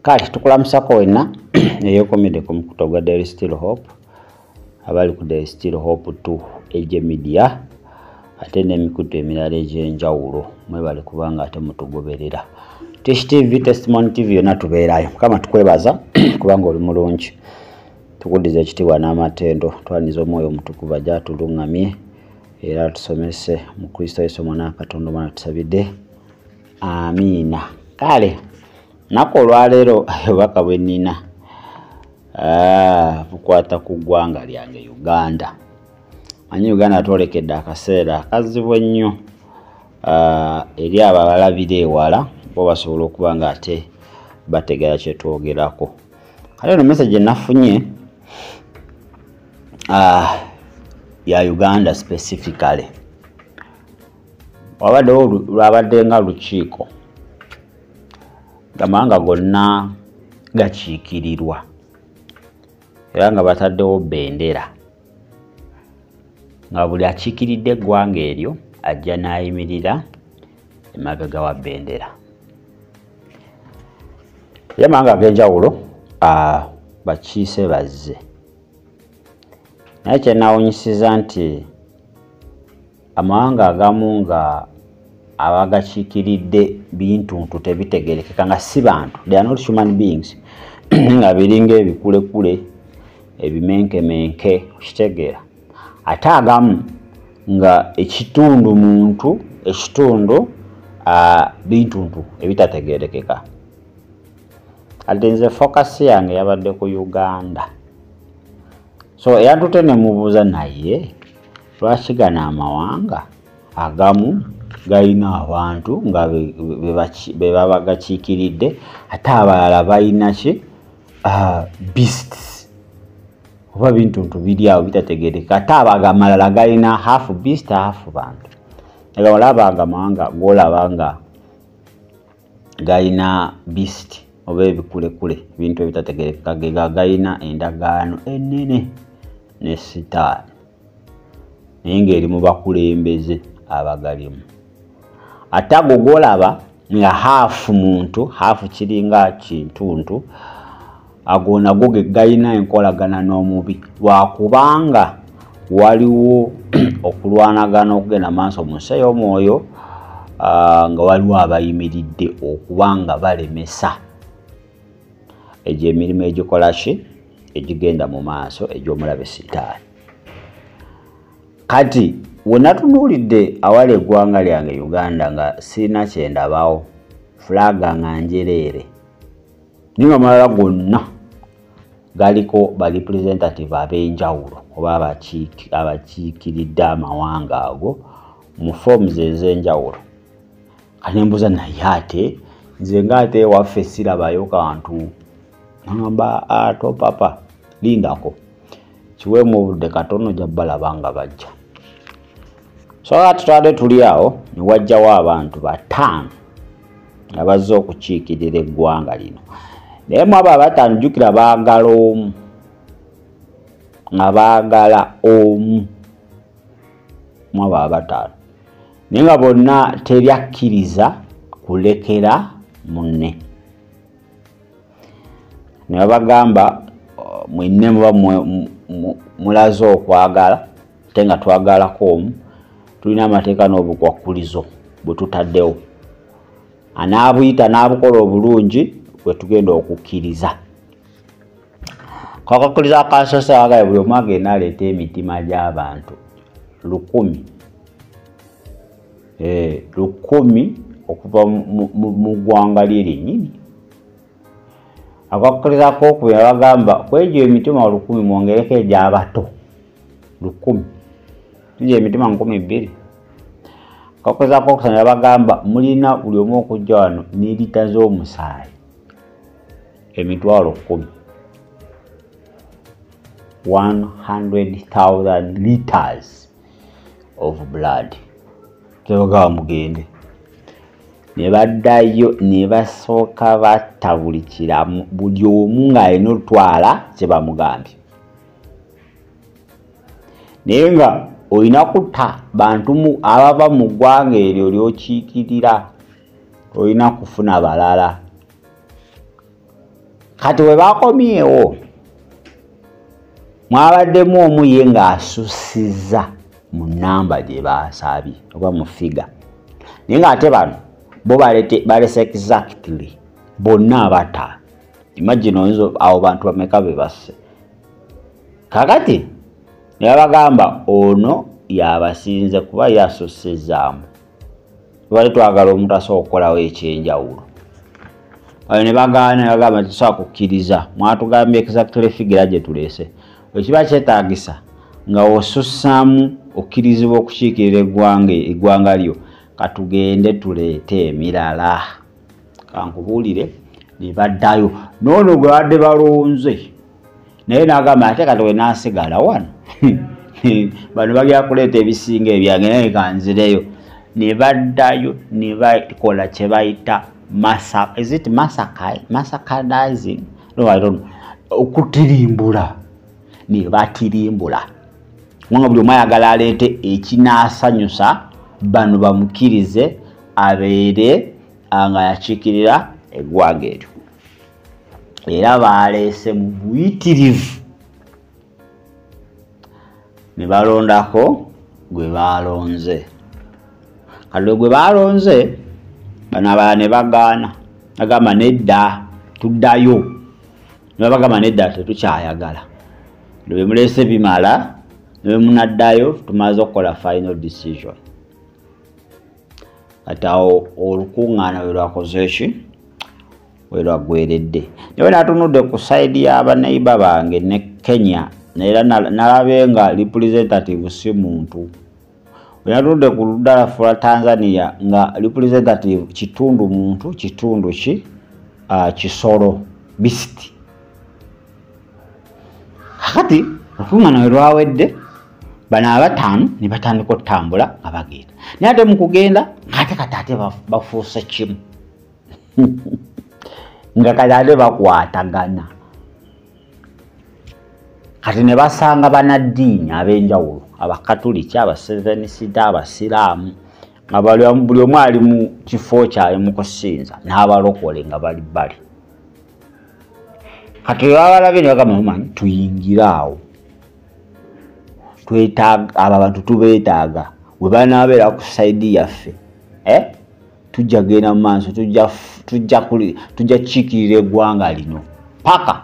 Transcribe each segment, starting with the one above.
Kale tukulamusako wena eyokomedde ku mukuto gwa Daily Still Hope abali ku Daily Still Hope 2 eje media ate n'emikutu emirala egy'enjawulo mwebale kubanga ate mutugoberera. Tish TV, Testimony TV yonna tubeerayo. Mukama tukwebaza kubanga oli mulungi. Tukuddiza ekitiibwa n'amatendo twaniza omwoyo omutukuvu ajja atuluŋŋamye era tusomese mu Kristo Yesu omwana wa Katonda omwana tusabidde. Amiina. Kale nako olwaleero obubaka bwe nnina bukwata ku ggwanga lyange Uganda. Manyi Uganda twolekedde akaseera akazibu ennyo eri abo abalabira ewala bo basobola okuba nga ate bategera kye twogerako. Kale eno message nafunye ya Uganda specifically. Wabaddewo lwabadde nga lukiiko gamanga gonna gakiikirirwa era nga bataddewo bendera nga buli akiikiridde eggwanga eryo ajja n'ayimirira emabega wa bendera. Yamanga ag'enjawulo bakiise bazze naye kyenaawunyisiza nti amawanga agamu nga abagakiikiridde bintuntu tebitegerekeka nga si bantu, they are not human beings nga biringa ebikulekule ebimenkemenke okitegeera ate agamu nga ekitundu muntu ekitundu bintuntu ebitategerekeka. Ate nze focus yange yabadde ku Uganda. So eyantute ne mubuuza naye lwaki gano amawanga agamu galina abantu nga be baba gakiikiridde ate abalala balina ki beasts oba bintuntu biri awo bitategerekeka ate abamalala galina half beast half bantu. Ega olaba amawanga golaba nga galina beast oba ebikulekule bintu ebitategerekeka gega galina endagaano ennene ne sitaani naye ng'eri mu bakulembeze abagalimu. Ate ago golaba nga hafu muntu hafu kiringa kintuntu ago nago ge galina enkolagana n'omubi lwakubanga waliwo okulwanagana okugenda maaso mu nsi y'omwoyo nga waliwo abayimiridde okubanga balemesa egyo emirimu egikola ki egigenda mu maaso egy'omulabe sitaani. Kati wenatunuulidde awali eggwanga lyange Uganda nga sirina kyendabawo fulaga nga njereere niba amalala gonna galiko ba representative ab'enjawulo oba abakiikiridde amawanga ago mu forms ez'enjawulo. Kanembuza naye ate nze ng'ate ewaffe sirabayo kantu ngamba ato papa lindako kiweemu obudde katono ojja balaba nga bajja. So tutadde tuli awo ne wajjawo abantu bataano abazze okukiikirira eggwanga lino naye mu abo abataano jjukira baagala omu nga baagala omu mu abo abataano naye nga bonna teryakkiriza kulekera munne. Ne babagamba mwenna muba mulaze okwagala ate nga twagalako omu tulina amateeka n'obukwakkulizo bwe tutaddewo anaabuyita n'abukola obulungi bwe tugenda okukkiriza. Kwakakkulizo akasoose wagaye buli omu agenda aleeta emitima gy'abantu 1,000 okuva mu ggwanga lye lyennyini. Akakkulizo ak'okubiri bagamba kwegyo emitima 1,000 mwongereko egy'abato 1,000 tujja emitima 2,000. Akakkulizo ak'okusatu bagamba mulina buli omu okujja wano ne lita z'omusaayi emitwalo 10. 100,000 liters of blood. Tebagaba mugende. Ne baddayo ne basooka batta buli kiramu buli omu ng'alina olutwala kye bamugambye. Naye nga olina kutta bantu abava mu ggwanga eryo ly'okiikirira olina kufuna balala. kati we bakomyewo mwabaddemu omu ye ng'asusiza mu nnamba gye baasabye oba mu figa naye ng'ate bano bo balese exactly bonna abataano. Imagine oyinza abo bantu bameka be basse kakati ne babagamba ono yabasinze kuba yasusizaamu bali twagala omuntu asobola okukolawo ekyenjawulo. Ayo ne bagaana bagamba tusobola kukkiriza mwatugambye exactly figure gye tuleese ekiba kyetaagisa nga osussaamu okkirizibwa okukiikirira eggwanga lyo katugende tuleete emirala. Kankubuulire ne baddayo n'ono gwe badde balonze naye n'agamba ate kati we n'asigala wano bano bagera kuleeta ebisinga ebyange naye kanzireyo. Ne baddayo ne bakola kye bayita massacrizing? No, I don't know. Okutirimbula. Ne batirimbula. Mwanga buli omu ayagala aleete ekinaasanyusa bano bamukkirize abeere nga yakiikirira eggwanga eryo. Era baleese mu buyitirivu ne balondako gwe balonze. Kale gwe balonze bano abalala ne bagaana agamba nedda tuddayo ne babagamba nedda tetukyayagala lwe muleese bimala ne munaddayo tumaze okukola final decision. Kati awo olukuŋŋaana we lwakoze ki we lwaggweredde. Naye natunudde ku sayidi y'abaneiba bange ne Kenya era nalabe nga representative si muntu. Natunudde ku ludda lwaffe lwa Tanzania nga representative kitundu muntu kitundu ki kisolo beast. Kakati olukuŋŋaana we lwawedde bano abataano ne batandika okutambula nga bagenda naye ate mu kugenda ng'ate kati ate bafuuse kimu nga kati ate bakwatagana. Kati ne basanga banaddiini ab'enjawulo abakatuliki abasevenisida abasiraamu nga buli omu ali mu kifo kyali mu kusinza n'abalokole nga bali bali. Kati babalabye ne bagamba mumanyi tuyingire awo twetaaga abo abantu tubeetaaga we banaabeera ku sayidi yaffe tujja genda mu maaso tujja kiikirira eggwanga lino paka.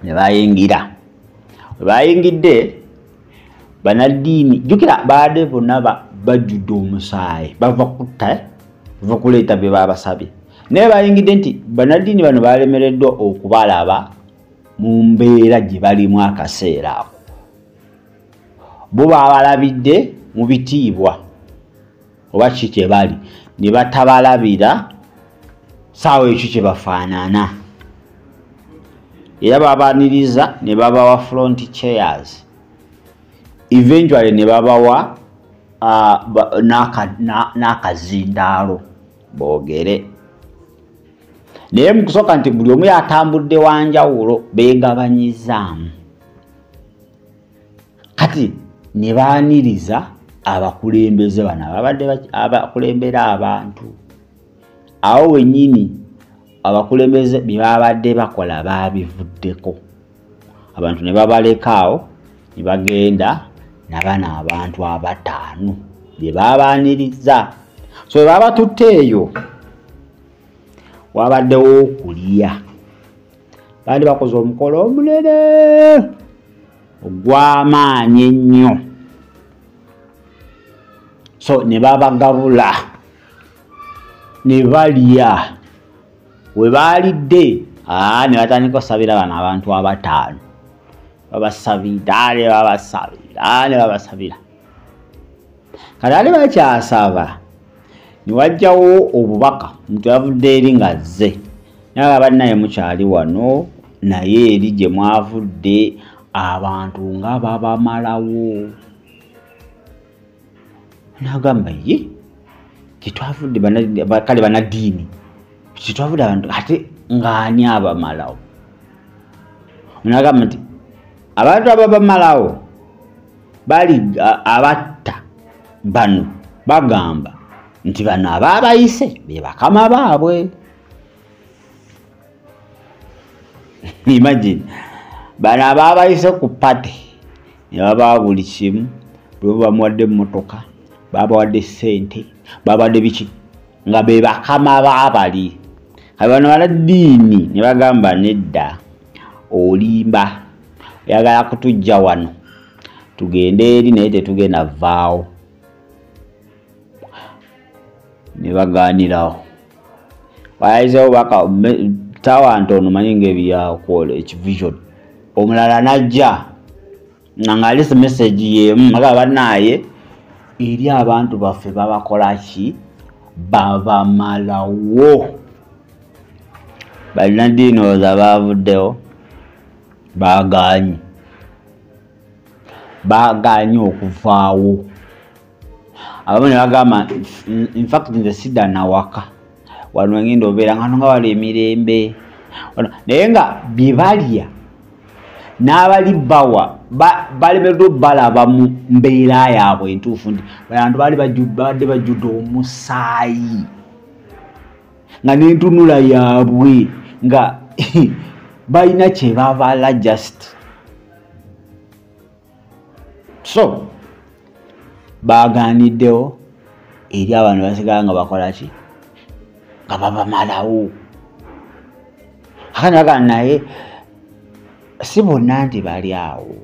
Ne bayingira we bayingidde banaddiini jjukira baadde bonna bajjudde omusaayi bava kutta bava kuleeta bye babasabye naye bayingidde nti banaddiini bano balemereddwa okubalaba mu mbeera gye balimu akaseera ako. Bo babalabidde mu bitiibwa oba ki kye bali ne batabalabira saawa ekyo kye bafaanana era babaniriza ne babawa front chairs eventually ne babawa n'akazindaalo boogere. Naye mu kusooka nti buli omu yatambudde wanjawulo beegabanyizaamu. Kati ne baaniriza abakulembeze bano ababadde abakulembera abantu. Awo wennyini abakulembeze bye babadde bakola baabivuddeko. Abantu ne babalekaawo ne bagenda nabano abantu abataano bye babaaniriza. So baba tutte eyo wabaddewo okulya. Baali bakoze omukolo omunene ogw'amaanyi ennyo. So ne babagabula ne balya we baalidde ne batandika osabira bano abantu abataano babasabira ne babasabira ne babasabira. Kati ali bakyasaba ne wajjawo obubaka omuntu yavudde eri ng'azze naye bannaye mukyali wano naye eri gye mwavudde abantu nga babamalawo. N'agamba ye kitwavudde kale banaddiini kitwavudde abantu ate ng'ani abamalawo. N'agamba nti abantu ababamalawo bali abatta bano bagamba nti bano abaabayise be bakama baabwe. Imagine bana babayise ku party ne baba buli kimu bwe bamuwadde emmotoka babawadde ssente babawadde biki nga be bakama baabali abana banaddiini ne bagamba nedda olimba oyagala kutujja wano tugende eri naye tetugenda vaawo ne bagaanirawo bayizeewo baka tawa ntono manyi ng'ebyakola ekivision omulala najja ng'alese message yemu aga bannaye eri abantu baffe babakola ki babamalawo balina oza bavuddewo bagaanyi okuvaawo abamu ne bagamba in fact nze sida nawaka wano ngenda obeera nga nga wali emirembe naye nga bye balya n'abali bawa balemeddwa balaba mu mbeera yaabwe entuufu nti bantu badde bajjudde omusaayi nga n'entunula yaabwe nga balina kye bavala just so bagaaniddewo eri abantu basigala nga bakola ki nga babamalawo akanaga naye si bonna nti bali awo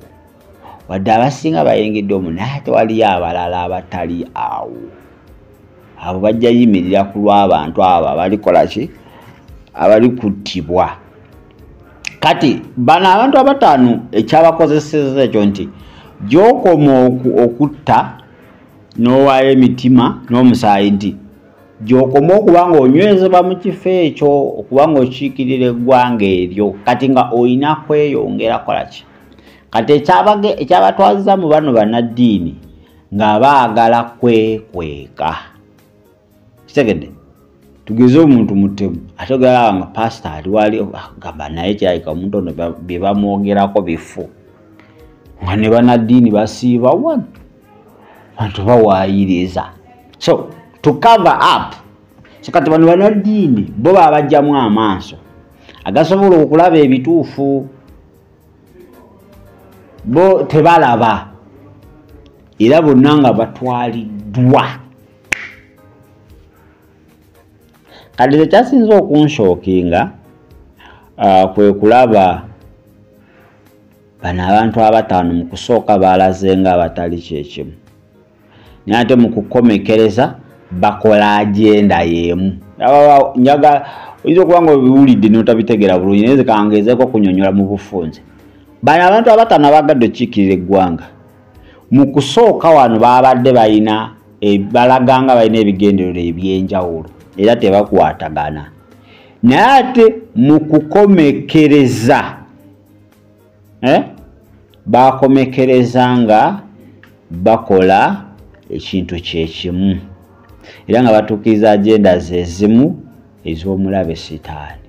wadde abasinga bayingidde omu naye ate waliyo abalala abatali awo abo bajja yimirira ku lw'abantu abo abalikola ki abali kuttibwa kati bano abantu abataano ekyabakozeseza ekyo nti gy'okoma okutta n'owaayo emitima n'omusaayi nti gy'okoma okuba nga onywezebwa mu kifo ekyo okuba nga okiikirira eggwanga eryo kati nga olina kweyongera kola ki kati ekyabatwaziza mu bano bannaddiini nga baagala kwekweka kitegedde tugeze omuntu mutemu ate ogala nga pasita ali wali gamba naye kyayika omuntu ono bye bamwogerako bifu nga ne bannaddiini basiiba wano bantu bawaayiriza so to cover up so kati bano bannaddiini bo babajjamu amaaso agasobola okulaba ebituufu bo tebalaba era bonna nga batwaliddwa kati ekyasinza okunshookinga kwe kulaba bano abantu abataano mu kusooka baalaze nga abatali kyekimu naye ate mu kukomekereza bakola agenda y'emu njaga oyinza okuba nga obiwulidde n'otabitegeera bulungi naye zikangezeeko kunyonyola mu bufunze bano abantu abataano abagadde okiikirira eggwanga mu kusooka wano babadde balina balaganga balina ebigendererwa ebyenjawulo era tebakwatagana naye ate mu kukomekereza bakomekereza nga bakola ekintu kyekimu era nga batuukiriza agenda zezimu ez'omulabe sitaani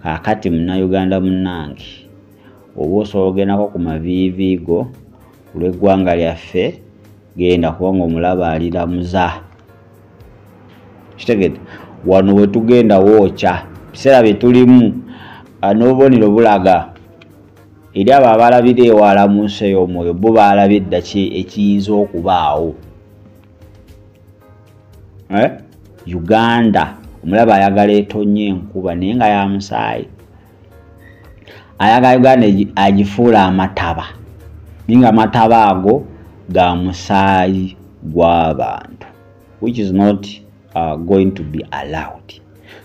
kaakati munnayuganda munnange oba osobola ogendako ku maviiviigo olw'eggwanga lyaffe genda kubanga omulaba aliramuza kitegedde wano we tugenda wookya biseera bye tulimu n'obubonero bulaga eri abo abalabira ewala mu nsi ey'omwoyo bo baalabye edda ekiyinza okubaawo Uganda omulaba ayagala etonnya enkuba naye nga ya musaayi ayagala Uganda agifuula amataba naye nga amataba ago ga musaayi gw'abantu which is not going to be allowed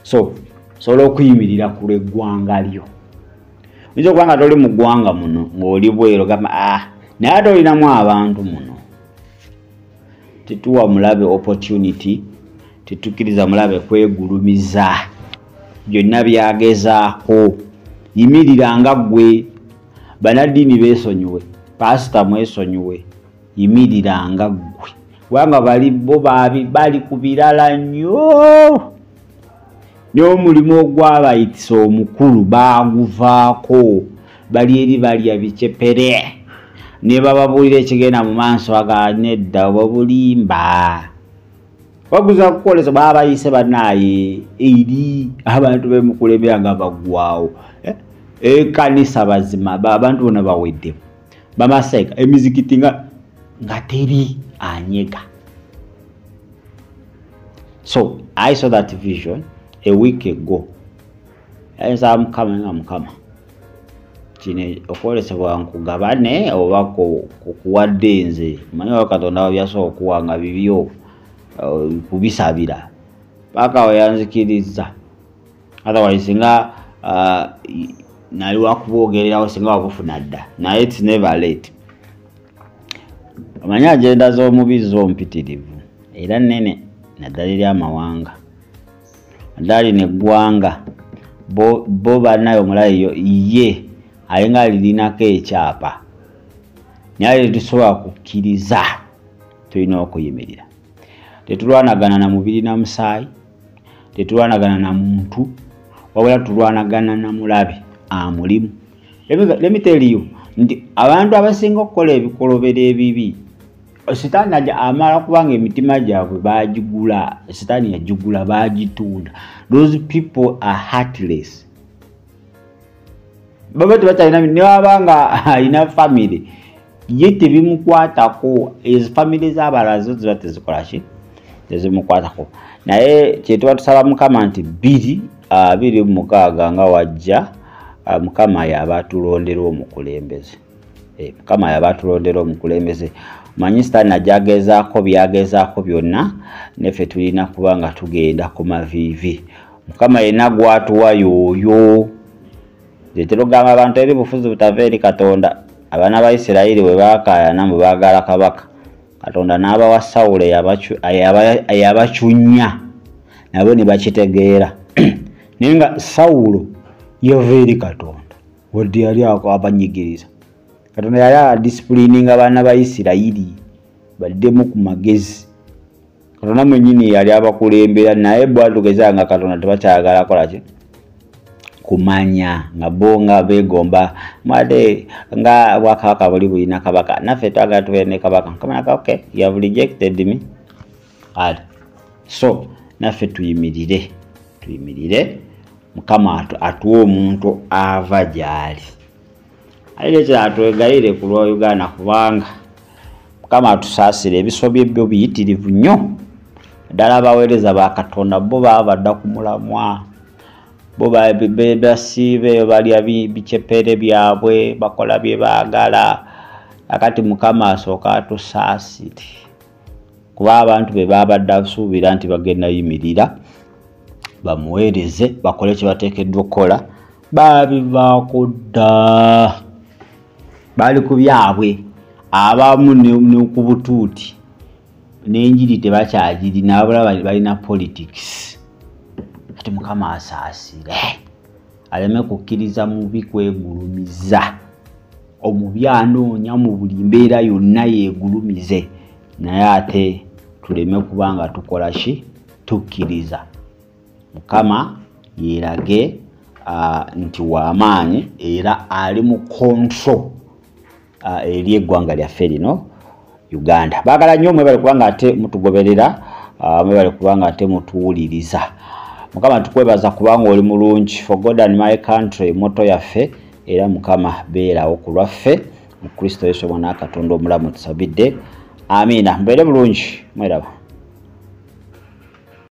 so sobola okuyimirira ku lw'eggwanga lyo oyinza okuba nga toli mu ggwanga muno ng'oli bwero gamba naye ate olinamu abantu muno tetuwa mulabe opportunity tetukkiriza mulabe kwegulumiza byonna byagezaako yimirira nga ggwe bannaddiini beesonyiwe pasita mwesonyiwe yimirira nga ggwe kubanga bo bali ku birala nnyo n'omulimu ogw'abayitisa omukulu baaguvaako bali eri balya bicepere ne bababuulira ekigenda mu maaso aga nedda oba bulimba baguza kukoleza baba yise banaye eri abantu bemukulebera nga bagwawo kanisa bazima abantu bona bawedde bamaseka emizikiti nga teri anyega. So I saw that vision a week ago. As I'm coming. Chine okolesebwa nkugabane oba kuwadde nze manyi Katonda byaso okuwanga bibyo kubisabira paka oyanzikiriza otherwise nga nali wakubogererawo singa wakufuna dda naye it's never late. Amanya agenda z'omubizi ompitirivu era nene naddala eri amawanga naddala neggwanga bo banayo omulayo ye ayenga alirinako ekyapa naye tusobola kukkiriza tulina okuyimirira. Tetulwanagana na mubiri na musaayi, tetulwanagana na muntu, wabula tulwanagana na mulabe amulimu. Let me tell you, abantu abasinga okukola ebikolobero ebibi Sitaani ajja amala kubanga emitima gyabwe bagigula, Sitaani yagigula bagitunda. Those people are heartless. Baba tubatalina niwabanga alina family ye tebimukwatako, ez family z'abalazo ziba tezikola ki tezimukwatako. Naye kyetuba tusaba Mukama nti 26 nga wajja Mukama yabatulondera omukulembeze. Mukama yabatulondera omukulembeze. Manyi Sitaani ajagezaako byagezaako byonna neffe tulina kubanga tugenda ku maviivi. Mukama yenna gwatuwa yooyo. Tetulogamba abantu eri bufuzi butava eri Katonda. Abaana ba Isirayiri bwe baakaayana mu baagala kabaka, Katonda n'abawa Sawulo eyabacunya nabo ne bakitegeera. Naye nga Sawulo yava eri Katonda wadde yali abanyigiriza. Katonda yali adisipulininga abaana ba Isirayiri baddemu ku magezi. Katonda mwennyini yali abakulembera, naye bwatugeza nga Katonda tebakyagala kola ki kumanya nga bonga begomba made nga bwakabaka buli bulina kabaka. Naffe twagala tubeere kabaka. Kamana okay, you have rejected me. So naffe tuyimirire Mukama atuwa omuntu ava gyali. Aile kyatwegayire ku lwa Uganda kubanga Mukama atusaasire ebisobye byo biyitirivu nnyo. Ddala abaweereza ba Katonda bo babadda ku mulamwa. Bo basiibe balya bicepere byabwe bakola bye baagala. Akati Mukama asooka atusaasire kuba abantu be babadde asuubira nti bagenda yimirira bamuweereze bakole kye bateekeddwa okukola babivaako dda. Bali ku byabwe abamu ne ku butuuti n'enjiri tebakyagirina abula balina politics. Kati Mukama asaasire aleme kukkiriza mubi kwegulumiza. Omubi anoonya mu buli mbeera yonna yeegulumize, naye ate tuleme kubanga tukola ki tukkiriza. Mukama yeerage nti w'amaanyi era ali mu control eri eggwanga lyaffe lino Uganda. Baagala nnyo mwebale kubanga ate mutugoberera, mwebale kubanga ate mutuwuliriza. Mukama tukwebaza kubanga oli mulungi. For God and my country moto yaffe, era Mukama beerawo ku lwaffe mu Kristo Yesu mwana Katonda omulamu tusabidde. Amina. Mbeere bulungi. Mweraba.